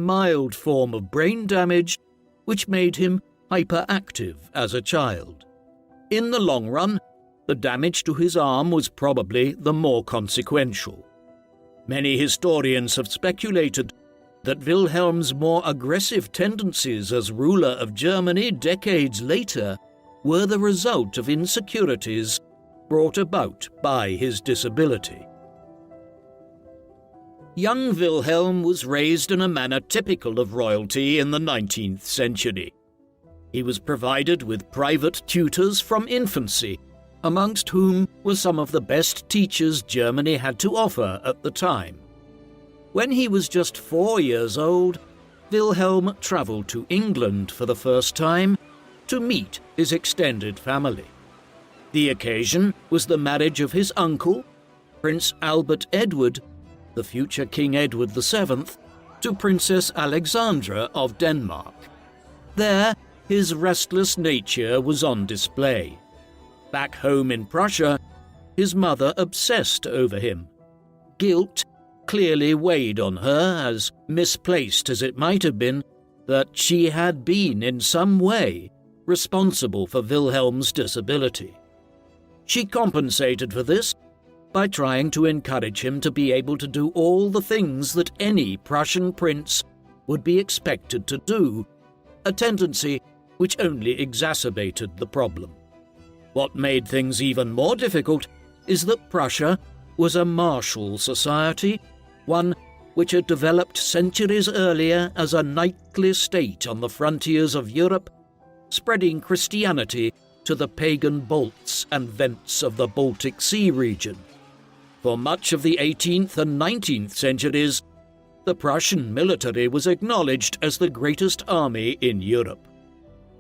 mild form of brain damage which made him hyperactive as a child. In the long run, the damage to his arm was probably the more consequential. Many historians have speculated that Wilhelm's more aggressive tendencies as ruler of Germany decades later were the result of insecurities brought about by his disability. Young Wilhelm was raised in a manner typical of royalty in the 19th century. He was provided with private tutors from infancy, amongst whom were some of the best teachers Germany had to offer at the time. When he was just 4 years old, Wilhelm travelled to England for the first time to meet his extended family. The occasion was the marriage of his uncle, Prince Albert Edward, the future King Edward VII, to Princess Alexandra of Denmark. There, his restless nature was on display. Back home in Prussia, his mother obsessed over him. Guilt clearly weighed on her, as misplaced as it might have been, that she had been in some way responsible for Wilhelm's disability. She compensated for this by trying to encourage him to be able to do all the things that any Prussian prince would be expected to do, a tendency which only exacerbated the problem. What made things even more difficult is that Prussia was a martial society, one which had developed centuries earlier as a knightly state on the frontiers of Europe, spreading Christianity to the pagan Balts and Wends of the Baltic Sea region. For much of the 18th and 19th centuries, the Prussian military was acknowledged as the greatest army in Europe.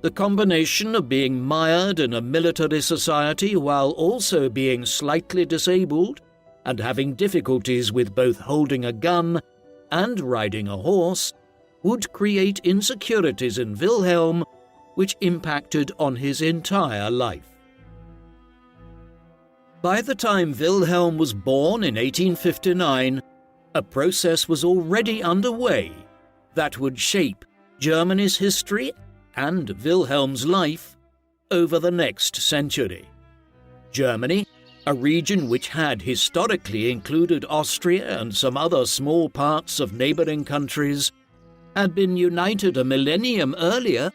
The combination of being mired in a military society while also being slightly disabled and having difficulties with both holding a gun and riding a horse would create insecurities in Wilhelm which impacted on his entire life. By the time Wilhelm was born in 1859, a process was already underway that would shape Germany's history and Wilhelm's life over the next century. Germany, a region which had historically included Austria and some other small parts of neighbouring countries, had been united a millennium earlier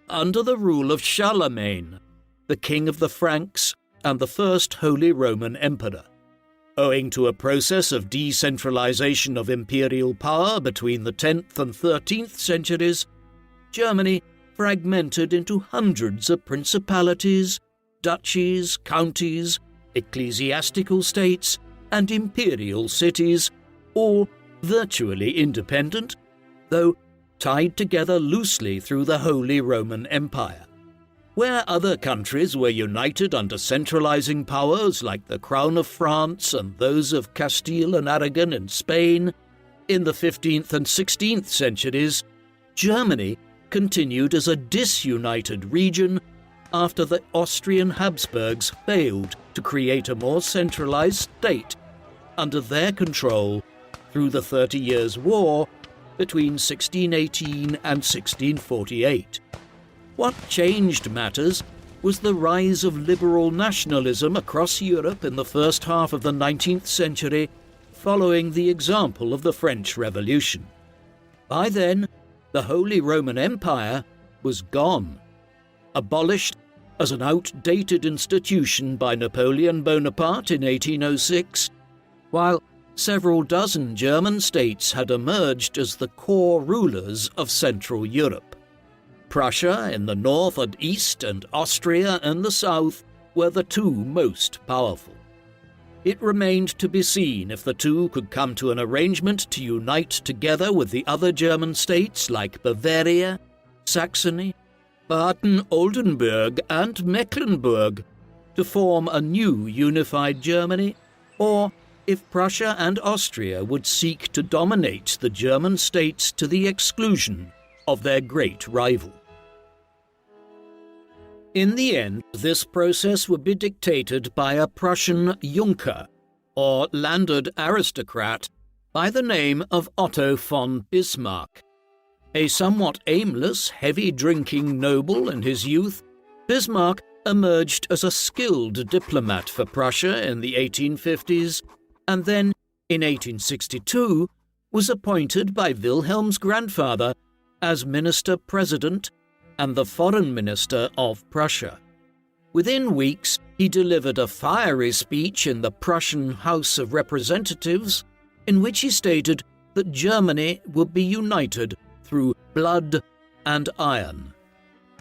under the rule of Charlemagne, the king of the Franks and the first Holy Roman Emperor. Owing to a process of decentralization of imperial power between the 10th and 13th centuries, Germany fragmented into hundreds of principalities, duchies, counties, ecclesiastical states, and imperial cities, all virtually independent, though tied together loosely through the Holy Roman Empire. Where other countries were united under centralizing powers like the Crown of France and those of Castile and Aragon in Spain, in the 15th and 16th centuries, Germany continued as a disunited region after the Austrian Habsburgs failed to create a more centralized state under their control through the 30 Years' War between 1618 and 1648. What changed matters was the rise of liberal nationalism across Europe in the first half of the 19th century, following the example of the French Revolution. By then, the Holy Roman Empire was gone, abolished as an outdated institution by Napoleon Bonaparte in 1806, while several dozen German states had emerged as the core rulers of Central Europe. Prussia in the north and east and Austria in the south were the two most powerful. It remained to be seen if the two could come to an arrangement to unite together with the other German states like Bavaria, Saxony, Baden-Oldenburg and Mecklenburg to form a new unified Germany, or if Prussia and Austria would seek to dominate the German states to the exclusion of their great rival. In the end, this process would be dictated by a Prussian Junker, or landed aristocrat, by the name of Otto von Bismarck, A somewhat aimless, heavy-drinking noble in his youth, Bismarck emerged as a skilled diplomat for Prussia in the 1850s, and then, in 1862, was appointed by Wilhelm's grandfather as Minister-President and the Foreign Minister of Prussia. Within weeks, he delivered a fiery speech in the Prussian House of Representatives, in which he stated that Germany would be united through blood and iron.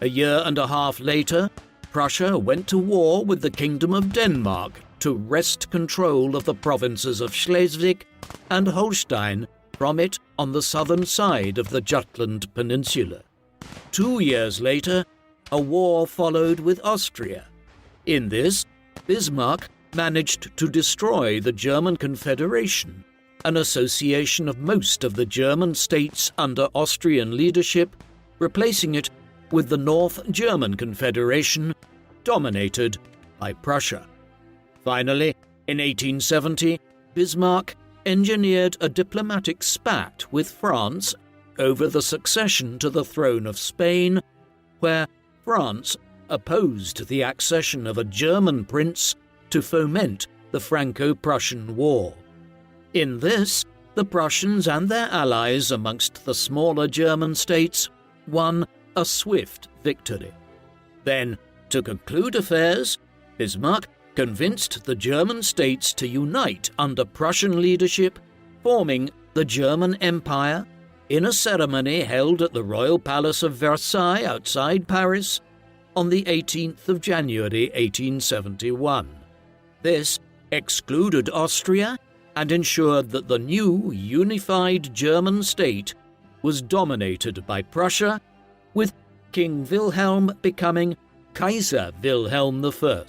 A year and a half later, Prussia went to war with the Kingdom of Denmark to wrest control of the provinces of Schleswig and Holstein from it on the southern side of the Jutland Peninsula. 2 years later, a war followed with Austria. In this, Bismarck managed to destroy the German Confederation, an association of most of the German states under Austrian leadership, replacing it with the North German Confederation, dominated by Prussia. Finally, in 1870, Bismarck engineered a diplomatic spat with France over the succession to the throne of Spain, where France opposed the accession of a German prince to foment the Franco-Prussian War. In this, the Prussians and their allies amongst the smaller German states won a swift victory. Then, to conclude affairs, Bismarck convinced the German states to unite under Prussian leadership, forming the German Empire, in a ceremony held at the Royal Palace of Versailles outside Paris on the 18th of January 1871. This excluded Austria and ensured that the new unified German state was dominated by Prussia, with King Wilhelm becoming Kaiser Wilhelm I.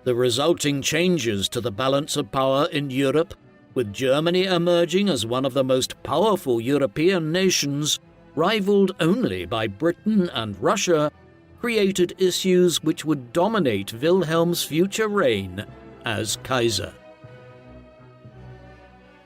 The resulting changes to the balance of power in Europe, with Germany emerging as one of the most powerful European nations, rivaled only by Britain and Russia, created issues which would dominate Wilhelm's future reign as Kaiser.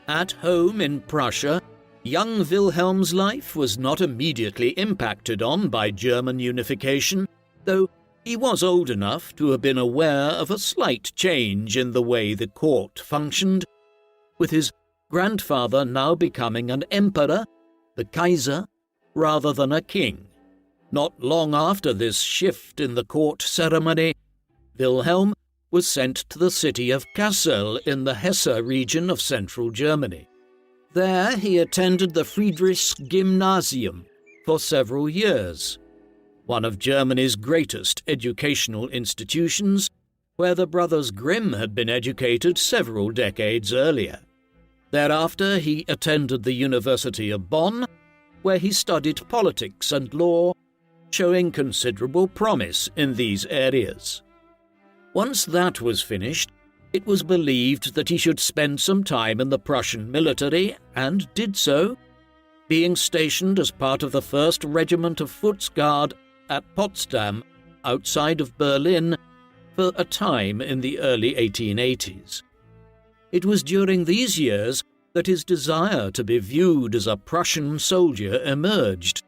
At home in Prussia, young Wilhelm's life was not immediately impacted on by German unification, though he was old enough to have been aware of a slight change in the way the court functioned, with his grandfather now becoming an emperor, the Kaiser, rather than a king. Not long after this shift in the court ceremony, Wilhelm was sent to the city of Kassel in the Hesse region of central Germany. There he attended the Friedrichs-Gymnasium for several years, one of Germany's greatest educational institutions, where the brothers Grimm had been educated several decades earlier. Thereafter he attended the University of Bonn, where he studied politics and law, showing considerable promise in these areas. Once that was finished, it was believed that he should spend some time in the Prussian military, and did so, being stationed as part of the 1st Regiment of Foot's Guard at Potsdam, outside of Berlin, for a time in the early 1880s. It was during these years that his desire to be viewed as a Prussian soldier emerged,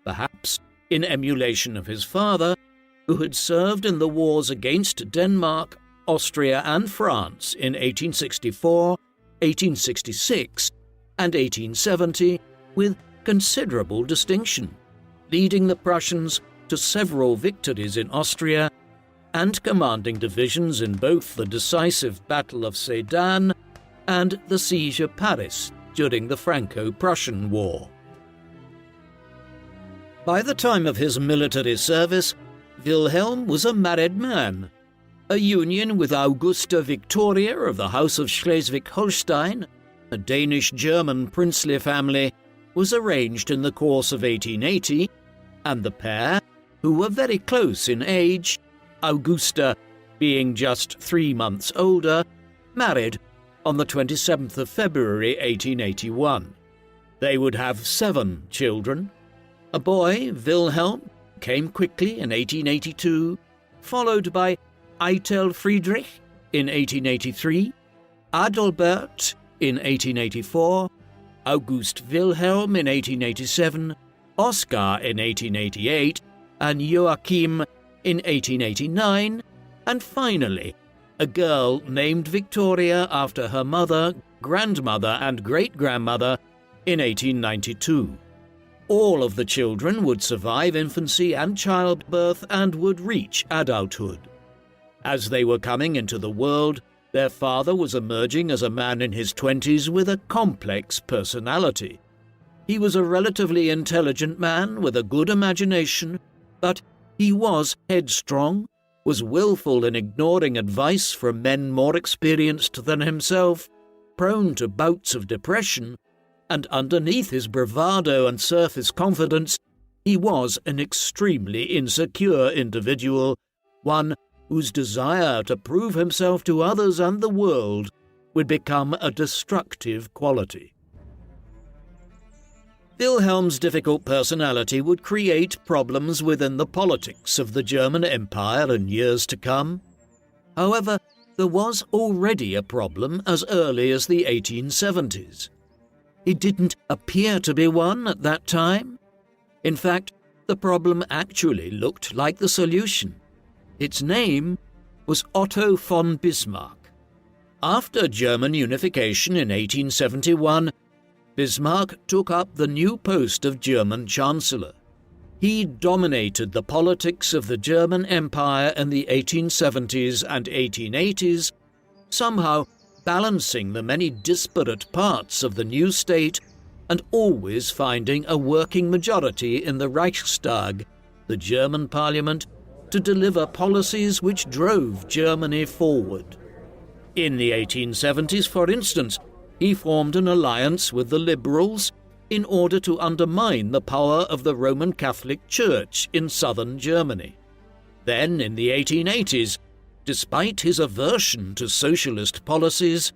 perhaps in emulation of his father, who had served in the wars against Denmark, Austria and France in 1864, 1866 and 1870 with considerable distinction, leading the Prussians to several victories in Austria and commanding divisions in both the decisive Battle of Sedan and the Siege of Paris during the Franco-Prussian War. By the time of his military service, Wilhelm was a married man. A union with Augusta Victoria of the House of Schleswig-Holstein, a Danish-German princely family, was arranged in the course of 1880, and the pair, who were very close in age, Augusta being just 3 months older, married on the 27th of February 1881. They would have 7 children. A boy, Wilhelm, came quickly in 1882, followed by Eitel Friedrich in 1883, Adalbert in 1884, August Wilhelm in 1887, Oscar in 1888 and Joachim in 1889, and finally, a girl named Victoria after her mother, grandmother and great-grandmother in 1892. All of the children would survive infancy and childbirth and would reach adulthood. As they were coming into the world, their father was emerging as a man in his 20s with a complex personality. He was a relatively intelligent man with a good imagination, but he was headstrong, was willful in ignoring advice from men more experienced than himself, prone to bouts of depression, and underneath his bravado and surface confidence, he was an extremely insecure individual, one whose desire to prove himself to others and the world would become a destructive quality. Wilhelm's difficult personality would create problems within the politics of the German Empire in years to come. However, there was already a problem as early as the 1870s. It didn't appear to be one at that time. In fact, the problem actually looked like the solution. Its name was Otto von Bismarck. After German unification in 1871, Bismarck took up the new post of German Chancellor. He dominated the politics of the German Empire in the 1870s and 1880s, somehow balancing the many disparate parts of the new state and always finding a working majority in the Reichstag, the German parliament, to deliver policies which drove Germany forward. In the 1870s, for instance, he formed an alliance with the liberals in order to undermine the power of the Roman Catholic Church in southern Germany. Then, in the 1880s, despite his aversion to socialist policies,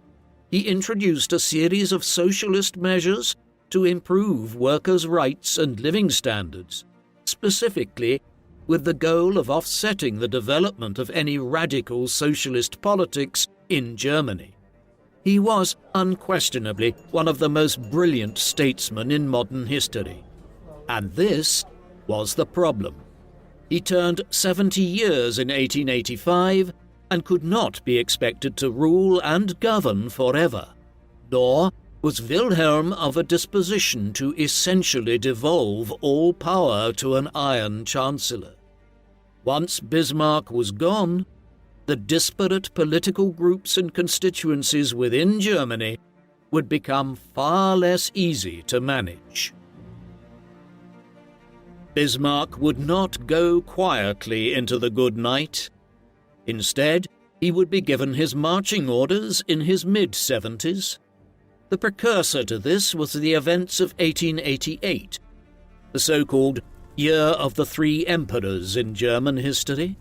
he introduced a series of socialist measures to improve workers' rights and living standards, specifically with the goal of offsetting the development of any radical socialist politics in Germany. He was unquestionably one of the most brilliant statesmen in modern history. And this was the problem. He turned 70 years in 1885 and could not be expected to rule and govern forever. Nor was Wilhelm of a disposition to essentially devolve all power to an Iron Chancellor. Once Bismarck was gone, the disparate political groups and constituencies within Germany would become far less easy to manage. Bismarck would not go quietly into the good night. Instead, he would be given his marching orders in his mid-70s. The precursor to this was the events of 1888, the so-called Year of the Three Emperors in German history.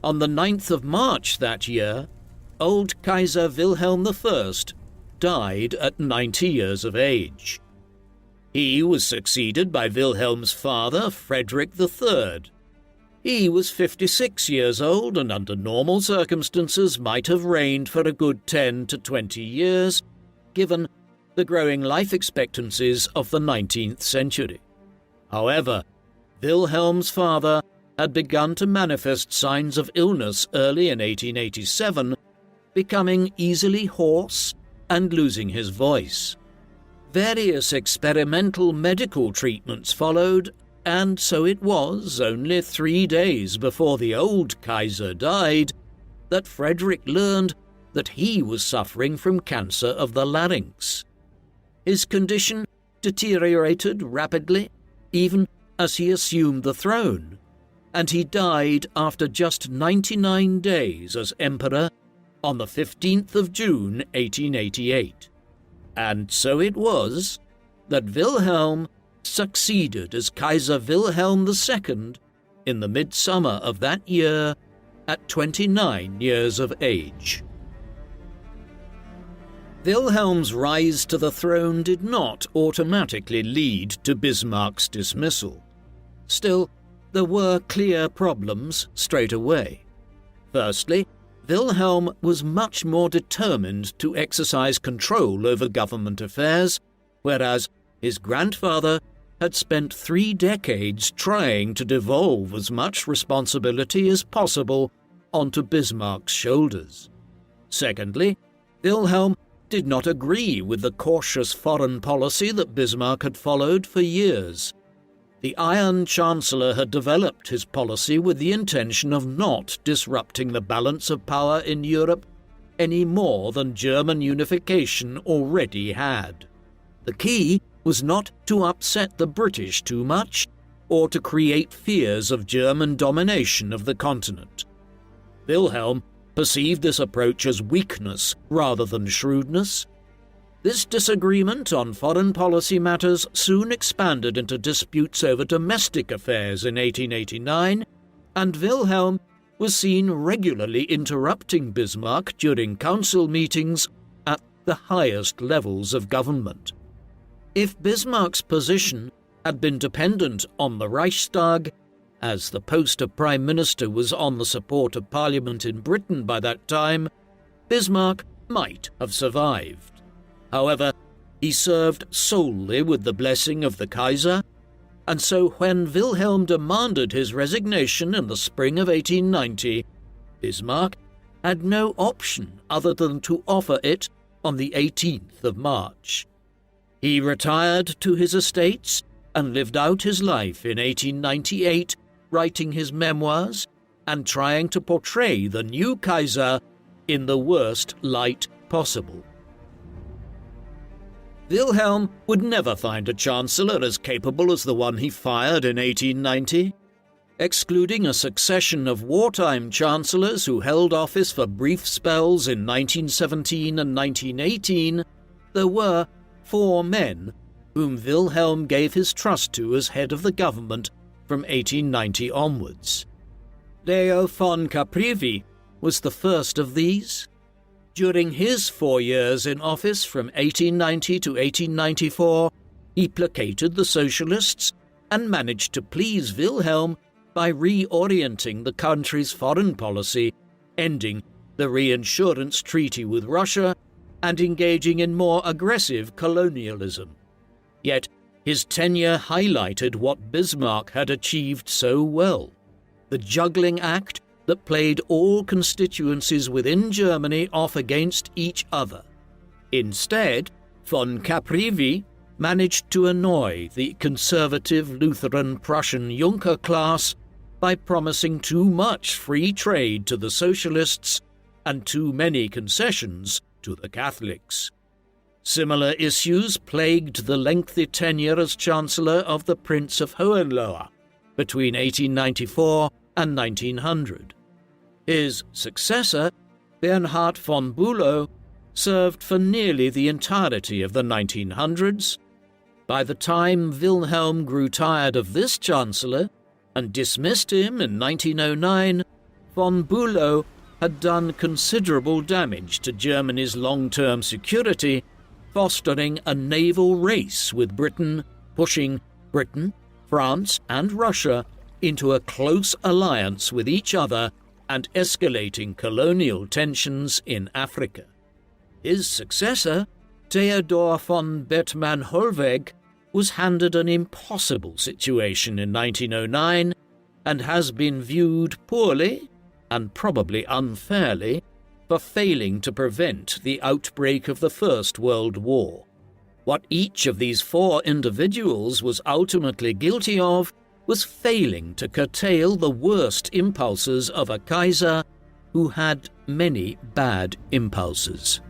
On the 9th of March that year, old Kaiser Wilhelm I died at 90 years of age. He was succeeded by Wilhelm's father, Frederick III. He was 56 years old and under normal circumstances might have reigned for a good 10 to 20 years, given the growing life expectancies of the 19th century. However, Wilhelm's father had begun to manifest signs of illness early in 1887, becoming easily hoarse and losing his voice. Various experimental medical treatments followed, and so it was only 3 days before the old Kaiser died that Frederick learned that he was suffering from cancer of the larynx. His condition deteriorated rapidly, even as he assumed the throne, and he died after just 99 days as emperor on the 15th of June 1888. And so it was that Wilhelm succeeded as Kaiser Wilhelm II in the midsummer of that year at 29 years of age. Wilhelm's rise to the throne did not automatically lead to Bismarck's dismissal. Still, there were clear problems straight away. Firstly, Wilhelm was much more determined to exercise control over government affairs, whereas his grandfather had spent 3 decades trying to devolve as much responsibility as possible onto Bismarck's shoulders. Secondly, Wilhelm did not agree with the cautious foreign policy that Bismarck had followed for years. The Iron Chancellor had developed his policy with the intention of not disrupting the balance of power in Europe any more than German unification already had. The key was not to upset the British too much or to create fears of German domination of the continent. Wilhelm perceived this approach as weakness rather than shrewdness. This disagreement on foreign policy matters soon expanded into disputes over domestic affairs in 1889, and Wilhelm was seen regularly interrupting Bismarck during council meetings at the highest levels of government. If Bismarck's position had been dependent on the Reichstag, as the post of Prime Minister was on the support of Parliament in Britain by that time, Bismarck might have survived. However, he served solely with the blessing of the Kaiser, and so when Wilhelm demanded his resignation in the spring of 1890, Bismarck had no option other than to offer it on the 18th of March. He retired to his estates and lived out his life in 1898, writing his memoirs and trying to portray the new Kaiser in the worst light possible. Wilhelm would never find a chancellor as capable as the one he fired in 1890. Excluding a succession of wartime chancellors who held office for brief spells in 1917 and 1918, there were 4 men whom Wilhelm gave his trust to as head of the government from 1890 onwards. Leo von Caprivi was the first of these. During his 4 years in office from 1890 to 1894, he placated the socialists and managed to please Wilhelm by reorienting the country's foreign policy, ending the reinsurance treaty with Russia and engaging in more aggressive colonialism. Yet his tenure highlighted what Bismarck had achieved so well: the juggling act that played all constituencies within Germany off against each other. Instead, von Caprivi managed to annoy the conservative Lutheran Prussian Junker class by promising too much free trade to the socialists and too many concessions to the Catholics. Similar issues plagued the lengthy tenure as Chancellor of the Prince of Hohenlohe between 1894 and 1900. His successor, Bernhard von Bülow, served for nearly the entirety of the 1900s. By the time Wilhelm grew tired of this Chancellor and dismissed him in 1909, von Bülow had done considerable damage to Germany's long-term security, fostering a naval race with Britain, pushing Britain, France, and Russia into a close alliance with each other and escalating colonial tensions in Africa. His successor, Theodor von Bethmann-Hollweg, was handed an impossible situation in 1909 and has been viewed poorly, and probably unfairly, for failing to prevent the outbreak of the First World War. What each of these 4 individuals was ultimately guilty of was failing to curtail the worst impulses of a Kaiser who had many bad impulses.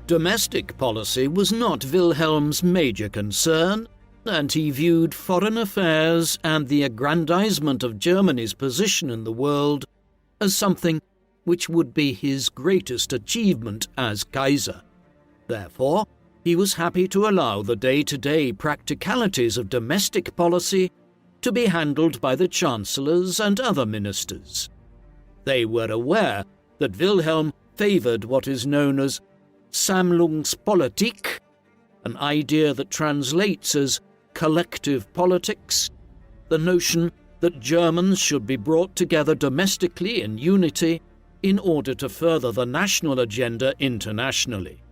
Domestic policy was not Wilhelm's major concern, and he viewed foreign affairs and the aggrandizement of Germany's position in the world as something which would be his greatest achievement as Kaiser. Therefore, he was happy to allow the day-to-day practicalities of domestic policy to be handled by the chancellors and other ministers. They were aware that Wilhelm favored what is known as Sammlungspolitik, an idea that translates as collective politics, the notion that Germans should be brought together domestically in unity in order to further the national agenda internationally.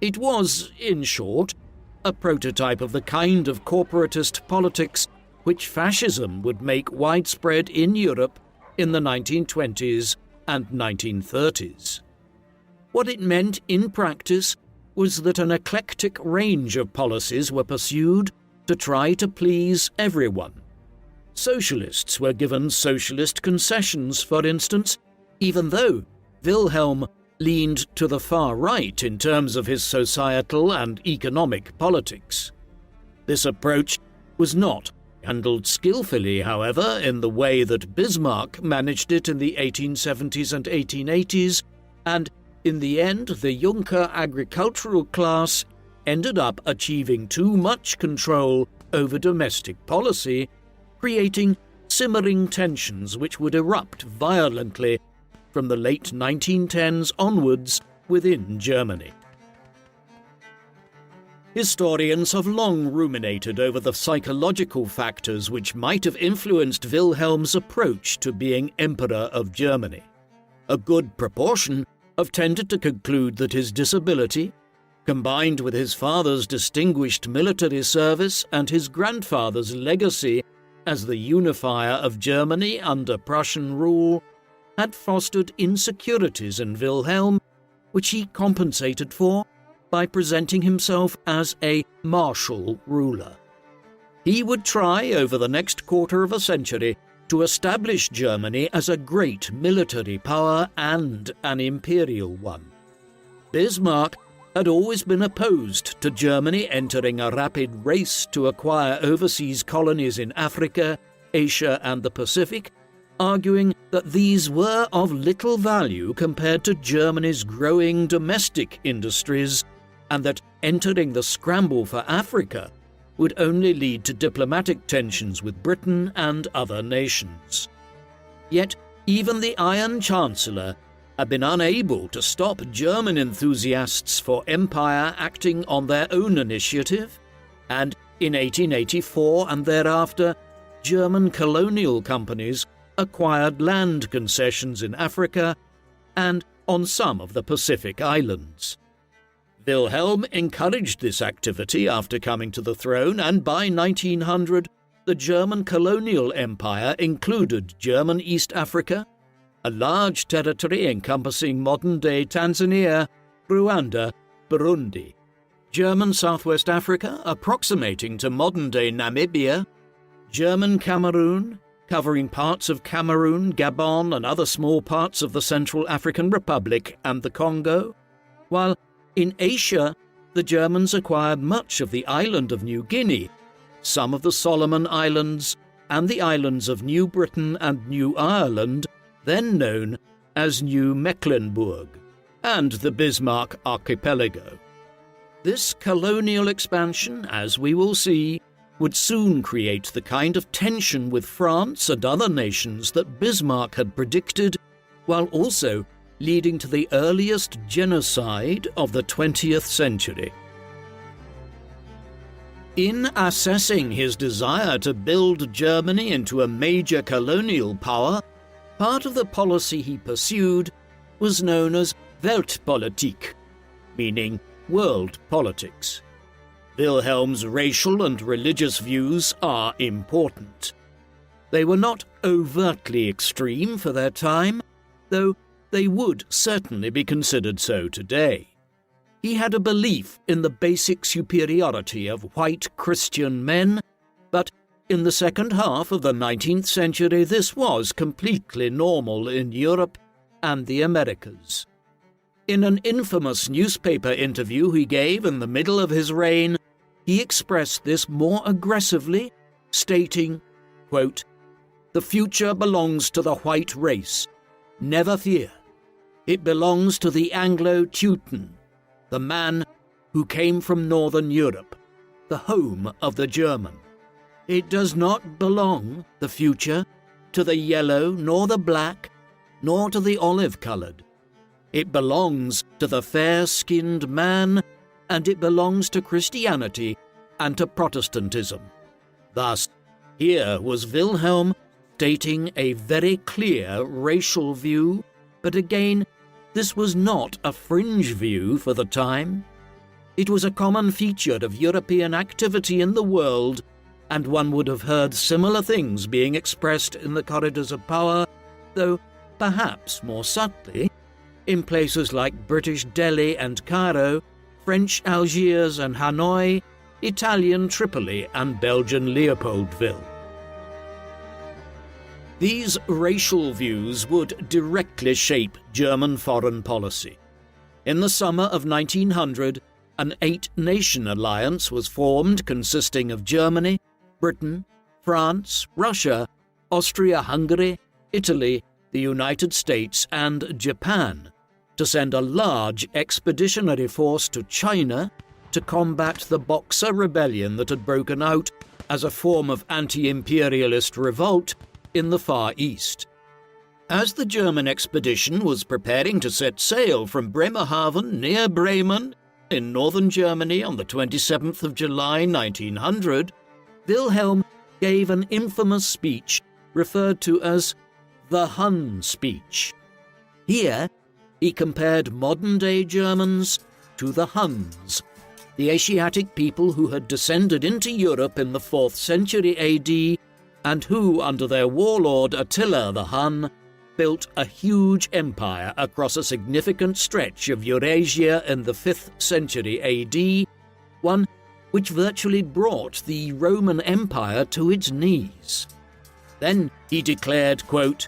It was, in short, a prototype of the kind of corporatist politics which fascism would make widespread in Europe in the 1920s and 1930s. What it meant in practice was that an eclectic range of policies were pursued to try to please everyone. Socialists were given socialist concessions, for instance, even though Wilhelm leaned to the far right in terms of his societal and economic politics. This approach was not handled skillfully, however, in the way that Bismarck managed it in the 1870s and 1880s, and in the end the Junker agricultural class ended up achieving too much control over domestic policy, creating simmering tensions which would erupt violently from the late 1910s onwards within Germany. Historians have long ruminated over the psychological factors which might have influenced Wilhelm's approach to being Emperor of Germany. A good proportion have tended to conclude that his disability, combined with his father's distinguished military service and his grandfather's legacy as the unifier of Germany under Prussian rule, had fostered insecurities in Wilhelm, which he compensated for by presenting himself as a martial ruler. He would try over the next quarter of a century to establish Germany as a great military power and an imperial one. Bismarck had always been opposed to Germany entering a rapid race to acquire overseas colonies in Africa, Asia, and the Pacific, arguing that these were of little value compared to Germany's growing domestic industries, and that entering the scramble for Africa would only lead to diplomatic tensions with Britain and other nations. Yet even the Iron Chancellor had been unable to stop German enthusiasts for empire acting on their own initiative, and in 1884 and thereafter, German colonial companies acquired land concessions in Africa and on some of the Pacific islands. Wilhelm encouraged this activity after coming to the throne, and by 1900, the German colonial empire included German East Africa, a large territory encompassing modern-day Tanzania, Rwanda, Burundi, German Southwest Africa approximating to modern-day Namibia, German Cameroon, covering parts of Cameroon, Gabon, and other small parts of the Central African Republic and the Congo, while in Asia, the Germans acquired much of the island of New Guinea, some of the Solomon Islands, and the islands of New Britain and New Ireland, then known as New Mecklenburg, and the Bismarck Archipelago. This colonial expansion, as we will see, would soon create the kind of tension with France and other nations that Bismarck had predicted, while also leading to the earliest genocide of the 20th century. In assessing his desire to build Germany into a major colonial power, part of the policy he pursued was known as Weltpolitik, meaning world politics. Wilhelm's racial and religious views are important. They were not overtly extreme for their time, though they would certainly be considered so today. He had a belief in the basic superiority of white Christian men, but in the second half of the 19th century this was completely normal in Europe and the Americas. In an infamous newspaper interview he gave in the middle of his reign, he expressed this more aggressively, stating, quote, "The future belongs to the white race. Never fear. It belongs to the Anglo-Teuton, the man who came from Northern Europe, the home of the German. It does not belong, the future, to the yellow, nor the black, nor to the olive-coloured. It belongs to the fair-skinned man, and it belongs to Christianity and to Protestantism." Thus, here was Wilhelm stating a very clear racial view, but again, this was not a fringe view for the time. It was a common feature of European activity in the world, and one would have heard similar things being expressed in the corridors of power, though perhaps more subtly, in places like British Delhi and Cairo, French Algiers and Hanoi, Italian Tripoli and Belgian Leopoldville. These racial views would directly shape German foreign policy. In the summer of 1900, an 8-nation alliance was formed consisting of Germany, Britain, France, Russia, Austria-Hungary, Italy, the United States and Japan to send a large expeditionary force to China to combat the Boxer Rebellion that had broken out as a form of anti-imperialist revolt in the Far East. As the German expedition was preparing to set sail from Bremerhaven near Bremen in northern Germany on the 27th of July 1900, Wilhelm gave an infamous speech referred to as the Hun speech. Here, he compared modern-day Germans to the Huns, the Asiatic people who had descended into Europe in the 4th century AD and who, under their warlord Attila the Hun, built a huge empire across a significant stretch of Eurasia in the 5th century AD, one which virtually brought the Roman Empire to its knees. Then he declared, quote,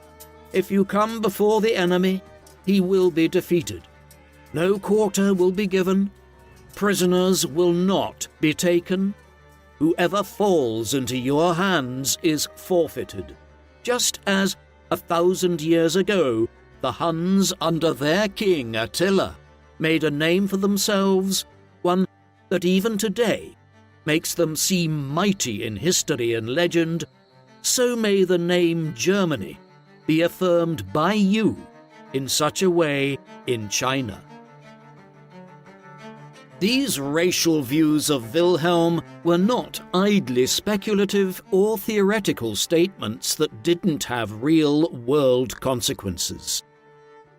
"If you come before the enemy, he will be defeated. No quarter will be given. Prisoners will not be taken. Whoever falls into your hands is forfeited, just as 1,000 years ago the Huns under their king Attila made a name for themselves, one that even today makes them seem mighty in history and legend, so may the name Germany be affirmed by you in such a way in China." These racial views of Wilhelm were not idly speculative or theoretical statements that didn't have real-world consequences.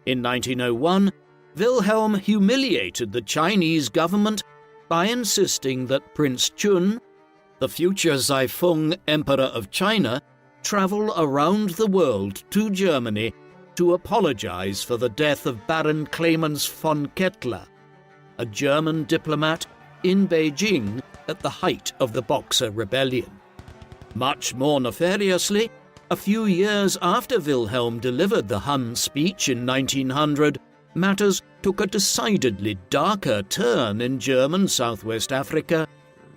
In 1901, Wilhelm humiliated the Chinese government by insisting that Prince Chun, the future Zaifeng Emperor of China, travel around the world to Germany to apologize for the death of Baron Clemens von Kettler, a German diplomat in Beijing at the height of the Boxer Rebellion. Much more nefariously, a few years after Wilhelm delivered the Hun speech in 1900, matters took a decidedly darker turn in German Southwest Africa,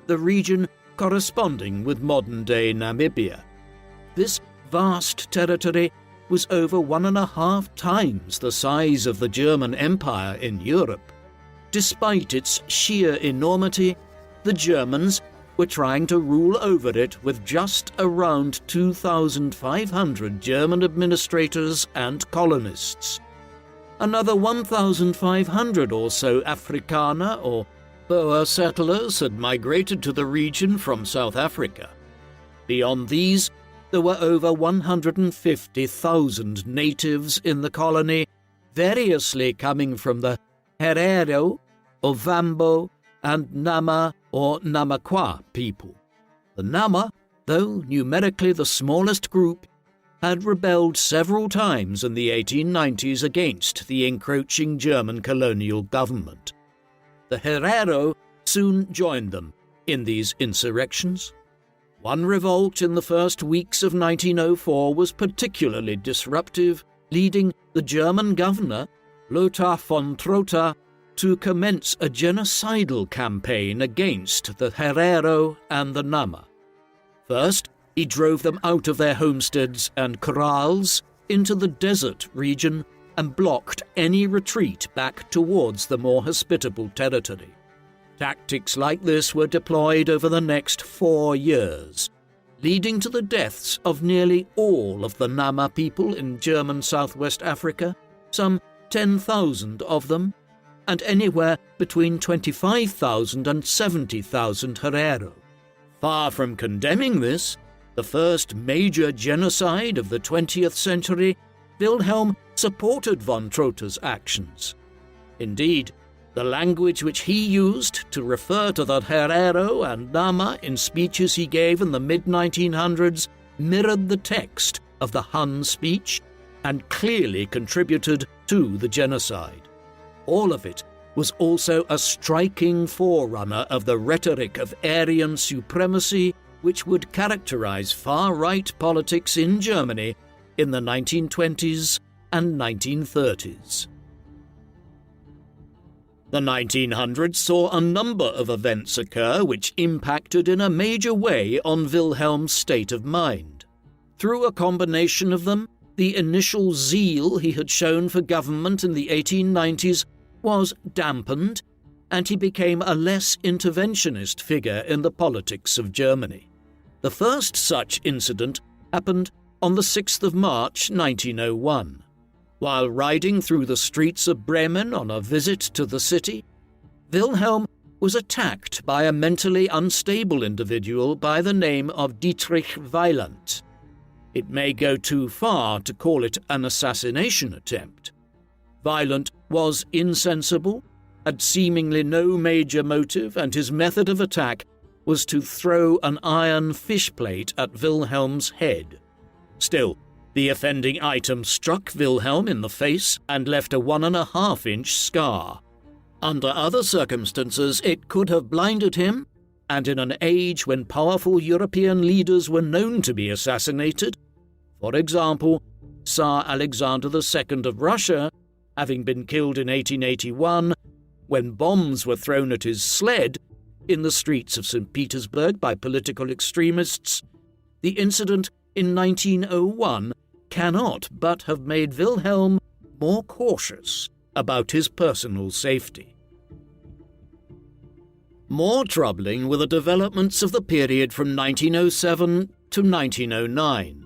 the region corresponding with modern-day Namibia. This vast territory was over 1.5 times the size of the German Empire in Europe. Despite its sheer enormity, the Germans were trying to rule over it with just around 2,500 German administrators and colonists. Another 1,500 or so Afrikaner or Boer settlers had migrated to the region from South Africa. Beyond these, there were over 150,000 natives in the colony, variously coming from the Herero, Ovambo, and Nama or Namakwa people. The Nama, though numerically the smallest group, had rebelled several times in the 1890s against the encroaching German colonial government. The Herero soon joined them in these insurrections. One revolt in the first weeks of 1904 was particularly disruptive, leading the German governor, Lothar von Trotha, to commence a genocidal campaign against the Herero and the Nama. First, he drove them out of their homesteads and kraals into the desert region and blocked any retreat back towards the more hospitable territory. Tactics like this were deployed over the next 4 years, leading to the deaths of nearly all of the Nama people in German Southwest Africa, some 10,000 of them, and anywhere between 25,000 and 70,000 Herero. Far from condemning this, the first major genocide of the 20th century, Wilhelm supported von Trotha's actions. Indeed, The language which he used to refer to the Herero and Nama in speeches he gave in the mid-1900s mirrored the text of the Hun speech and clearly contributed to the genocide. All of it was also a striking forerunner of the rhetoric of Aryan supremacy which would characterize far-right politics in Germany in the 1920s and 1930s. The 1900s saw a number of events occur which impacted in a major way on Wilhelm's state of mind. Through a combination of them, the initial zeal he had shown for government in the 1890s was dampened, and he became a less interventionist figure in the politics of Germany. The first such incident happened on the 6th of March 1901. While riding through the streets of Bremen on a visit to the city, Wilhelm was attacked by a mentally unstable individual by the name of Dietrich Weiland. It may go too far to call it an assassination attempt. Weiland was insensible, had seemingly no major motive, and his method of attack was to throw an iron fish plate at Wilhelm's head. Still, the offending item struck Wilhelm in the face and left a 1.5-inch scar. Under other circumstances, it could have blinded him, and in an age when powerful European leaders were known to be assassinated, for example, Tsar Alexander II of Russia, having been killed in 1881 when bombs were thrown at his sled in the streets of St. Petersburg by political extremists, the incident in 1901 cannot but have made Wilhelm more cautious about his personal safety. More troubling were the developments of the period from 1907 to 1909.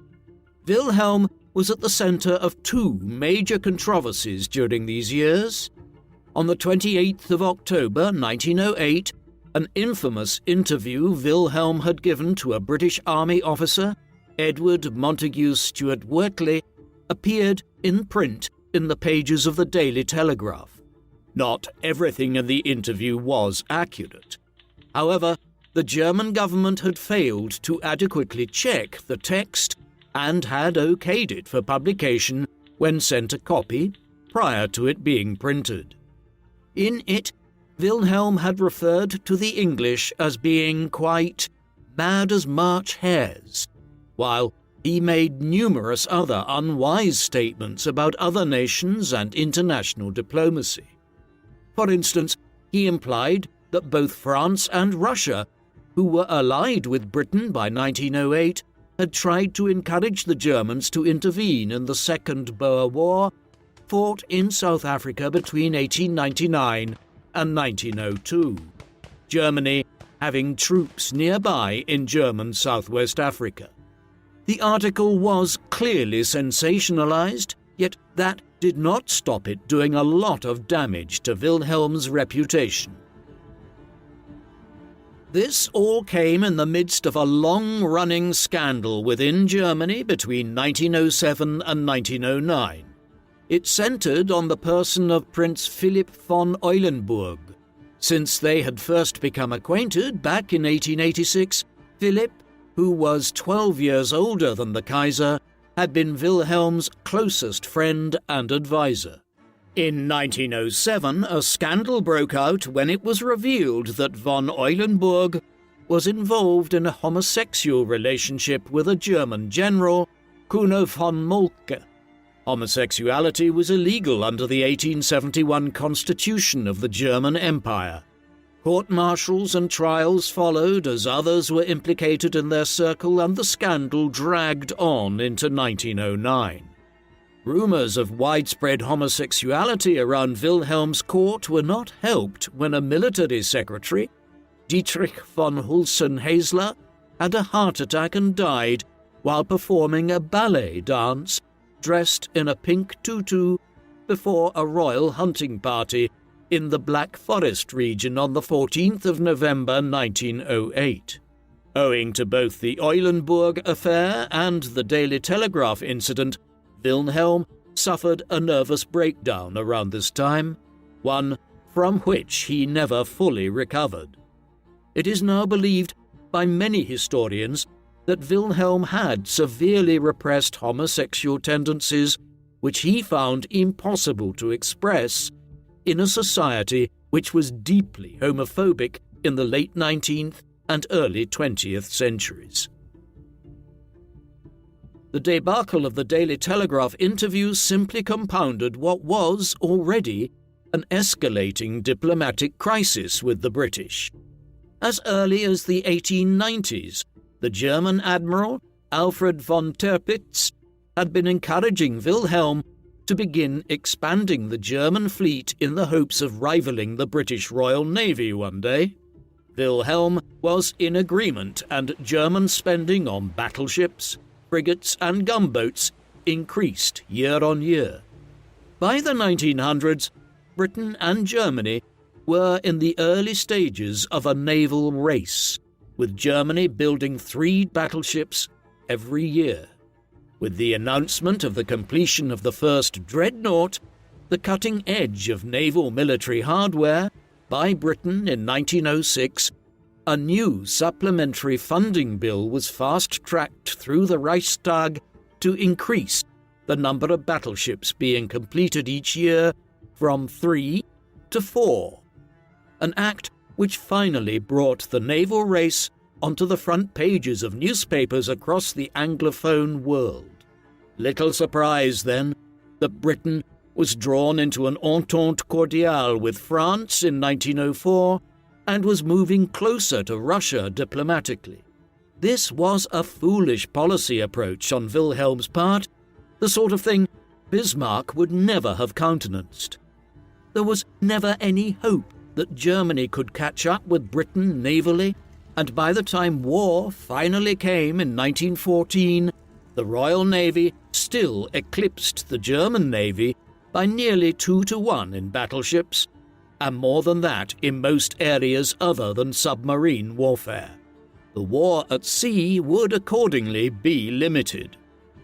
Wilhelm was at the centre of two major controversies during these years. On the 28th of October 1908, an infamous interview Wilhelm had given to a British Army officer, Edward Montague Stuart Wortley, appeared in print in the pages of the Daily Telegraph. Not everything in the interview was accurate. However, the German government had failed to adequately check the text and had okayed it for publication when sent a copy prior to it being printed. In it, Wilhelm had referred to the English as being quite mad as March hares, while he made numerous other unwise statements about other nations and international diplomacy. For instance, he implied that both France and Russia, who were allied with Britain by 1908, had tried to encourage the Germans to intervene in the Second Boer War, fought in South Africa between 1899 and 1902, Germany having troops nearby in German Southwest Africa. The article was clearly sensationalized, yet that did not stop it doing a lot of damage to Wilhelm's reputation. This all came in the midst of a long-running scandal within Germany between 1907 and 1909. It centered on the person of Prince Philipp von Eulenburg. Since they had first become acquainted back in 1886, Philipp, who was 12 years older than the Kaiser, had been Wilhelm's closest friend and advisor. In 1907, a scandal broke out when it was revealed that von Eulenburg was involved in a homosexual relationship with a German general, Kuno von Moltke. Homosexuality was illegal under the 1871 Constitution of the German Empire. Court-martials and trials followed as others were implicated in their circle, and the scandal dragged on into 1909. Rumours of widespread homosexuality around Wilhelm's court were not helped when a military secretary, Dietrich von Hulsen-Hasler, had a heart attack and died while performing a ballet dance dressed in a pink tutu before a royal hunting party in the Black Forest region on the 14th of November 1908. Owing to both the Eulenburg affair and the Daily Telegraph incident, Wilhelm suffered a nervous breakdown around this time, one from which he never fully recovered. It is now believed by many historians that Wilhelm had severely repressed homosexual tendencies which he found impossible to express in a society which was deeply homophobic in the late 19th and early 20th centuries. The debacle of the Daily Telegraph interviews simply compounded what was already an escalating diplomatic crisis with the British. As early as the 1890s, the German admiral Alfred von Tirpitz had been encouraging Wilhelm to begin expanding the German fleet in the hopes of rivaling the British Royal Navy one day. Wilhelm was in agreement, and German spending on battleships, frigates and gunboats increased year on year. By the 1900s, Britain and Germany were in the early stages of a naval race, with Germany building 3 battleships every year. With the announcement of the completion of the first dreadnought, the cutting edge of naval military hardware, by Britain in 1906, a new supplementary funding bill was fast-tracked through the Reichstag to increase the number of battleships being completed each year from 3 to 4, an act which finally brought the naval race onto the front pages of newspapers across the Anglophone world. Little surprise, then, that Britain was drawn into an entente cordiale with France in 1904 and was moving closer to Russia diplomatically. This was a foolish policy approach on Wilhelm's part, the sort of thing Bismarck would never have countenanced. There was never any hope that Germany could catch up with Britain navally, and by the time war finally came in 1914, the Royal Navy still eclipsed the German Navy by nearly 2-to-1 in battleships, and more than that in most areas other than submarine warfare. The war at sea would accordingly be limited.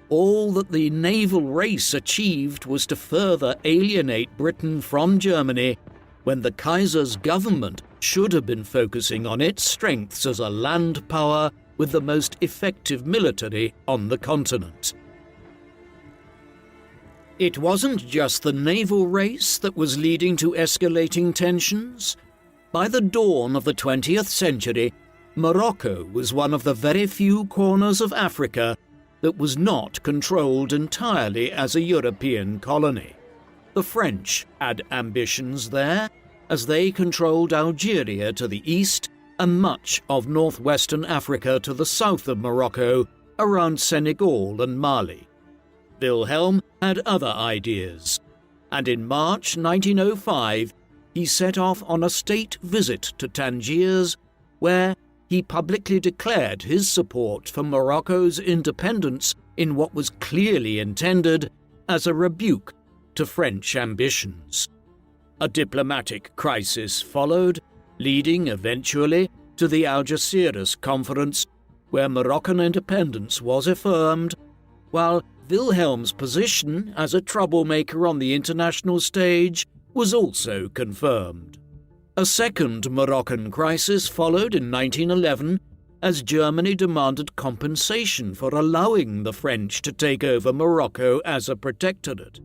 All that the naval race achieved was to further alienate Britain from Germany when the Kaiser's government should have been focusing on its strengths as a land power with the most effective military on the continent. It wasn't just the naval race that was leading to escalating tensions. By the dawn of the 20th century, Morocco was one of the very few corners of Africa that was not controlled entirely as a European colony. The French had ambitions there, as they controlled Algeria to the east and much of northwestern Africa to the south of Morocco, around Senegal and Mali. Wilhelm had other ideas, and in March 1905 he set off on a state visit to Tangiers, where he publicly declared his support for Morocco's independence in what was clearly intended as a rebuke to French ambitions. A diplomatic crisis followed, leading eventually to the Algeciras Conference, where Moroccan independence was affirmed, while Wilhelm's position as a troublemaker on the international stage was also confirmed. A second Moroccan crisis followed in 1911 as Germany demanded compensation for allowing the French to take over Morocco as a protectorate.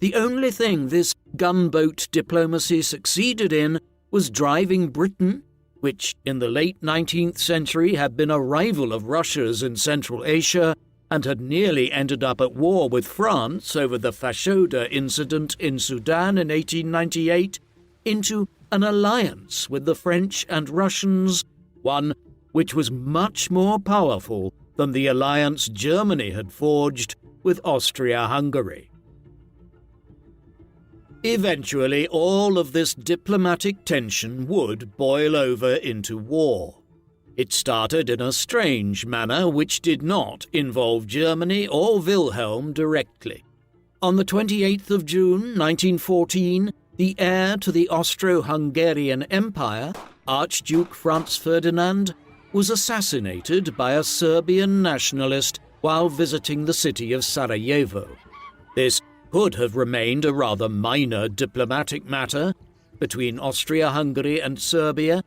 The only thing this gunboat diplomacy succeeded in was driving Britain, which in the late 19th century had been a rival of Russia's in Central Asia and had nearly ended up at war with France over the Fashoda incident in Sudan in 1898, into an alliance with the French and Russians, one which was much more powerful than the alliance Germany had forged with Austria-Hungary. Eventually, all of this diplomatic tension would boil over into war. It started in a strange manner which did not involve Germany or Wilhelm directly. On the 28th of June 1914, the heir to the Austro-Hungarian Empire, Archduke Franz Ferdinand, was assassinated by a Serbian nationalist while visiting the city of Sarajevo. This could have remained a rather minor diplomatic matter, between Austria-Hungary and Serbia,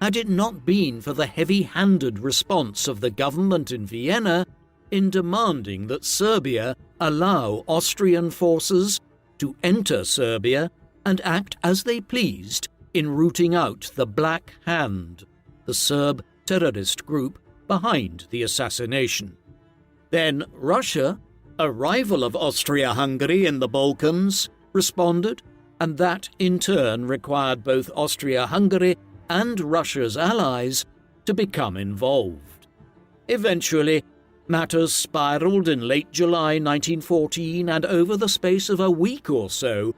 had it not been for the heavy-handed response of the government in Vienna in demanding that Serbia allow Austrian forces to enter Serbia and act as they pleased in rooting out the Black Hand, the Serb terrorist group behind the assassination. Then Russia, a rival of Austria-Hungary in the Balkans, responded, and that in turn required both Austria-Hungary and Russia's allies to become involved. Eventually, matters spiraled in late July 1914, and over the space of a week or so,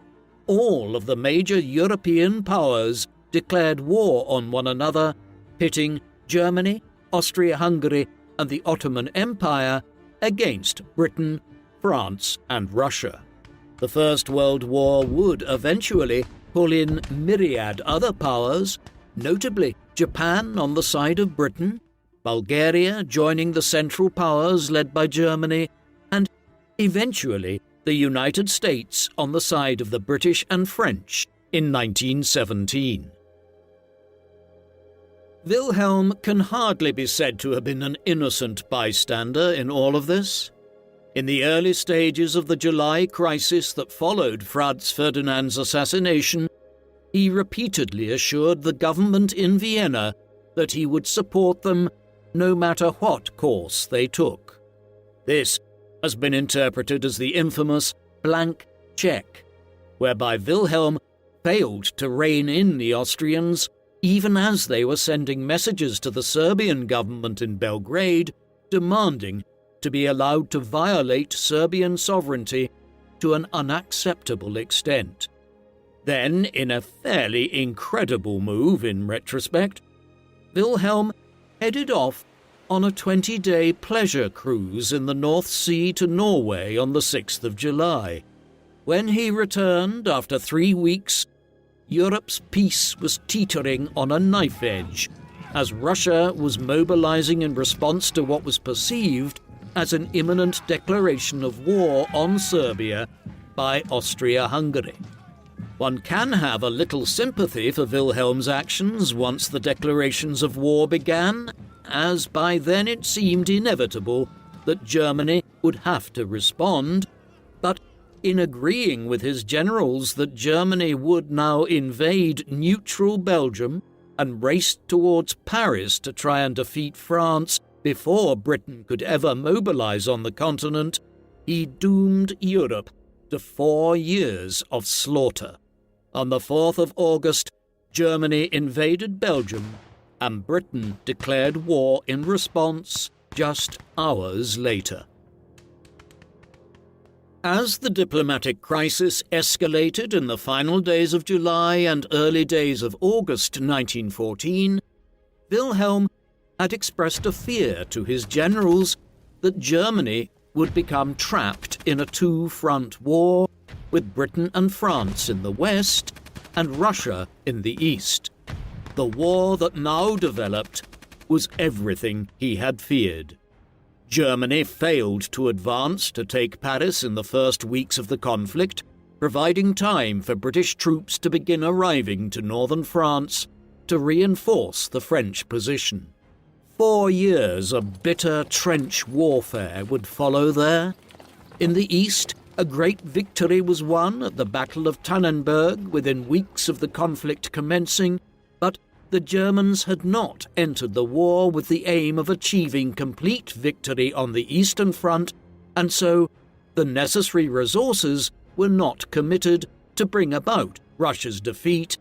all of the major European powers declared war on one another, pitting Germany, Austria-Hungary, and the Ottoman Empire against Britain, France, and Russia. The First World War would eventually pull in myriad other powers, notably Japan on the side of Britain, Bulgaria joining the Central Powers led by Germany, and eventually the United States on the side of the British and French in 1917. Wilhelm can hardly be said to have been an innocent bystander in all of this. In the early stages of the July crisis that followed Franz Ferdinand's assassination, he repeatedly assured the government in Vienna that he would support them no matter what course they took. This has been interpreted as the infamous blank check, whereby Wilhelm failed to rein in the Austrians even as they were sending messages to the Serbian government in Belgrade demanding to be allowed to violate Serbian sovereignty to an unacceptable extent. Then, in a fairly incredible move in retrospect, Wilhelm headed off on a 20-day pleasure cruise in the North Sea to Norway on the 6th of July. When he returned after 3 weeks, Europe's peace was teetering on a knife edge, as Russia was mobilizing in response to what was perceived as an imminent declaration of war on Serbia by Austria-Hungary. One can have a little sympathy for Wilhelm's actions once the declarations of war began, as by then it seemed inevitable that Germany would have to respond, but in agreeing with his generals that Germany would now invade neutral Belgium and race towards Paris to try and defeat France before Britain could ever mobilize on the continent, he doomed Europe to 4 years of slaughter. On the 4th of August, Germany invaded Belgium, and Britain declared war in response just hours later. As the diplomatic crisis escalated in the final days of July and early days of August 1914, Wilhelm had expressed a fear to his generals that Germany would become trapped in a two-front war with Britain and France in the west and Russia in the east. The war that now developed was everything he had feared. Germany failed to advance to take Paris in the first weeks of the conflict, providing time for British troops to begin arriving to northern France to reinforce the French position. 4 years of bitter trench warfare would follow there. In the east, a great victory was won at the Battle of Tannenberg within weeks of the conflict commencing, but the Germans had not entered the war with the aim of achieving complete victory on the Eastern Front, and so the necessary resources were not committed to bring about Russia's defeat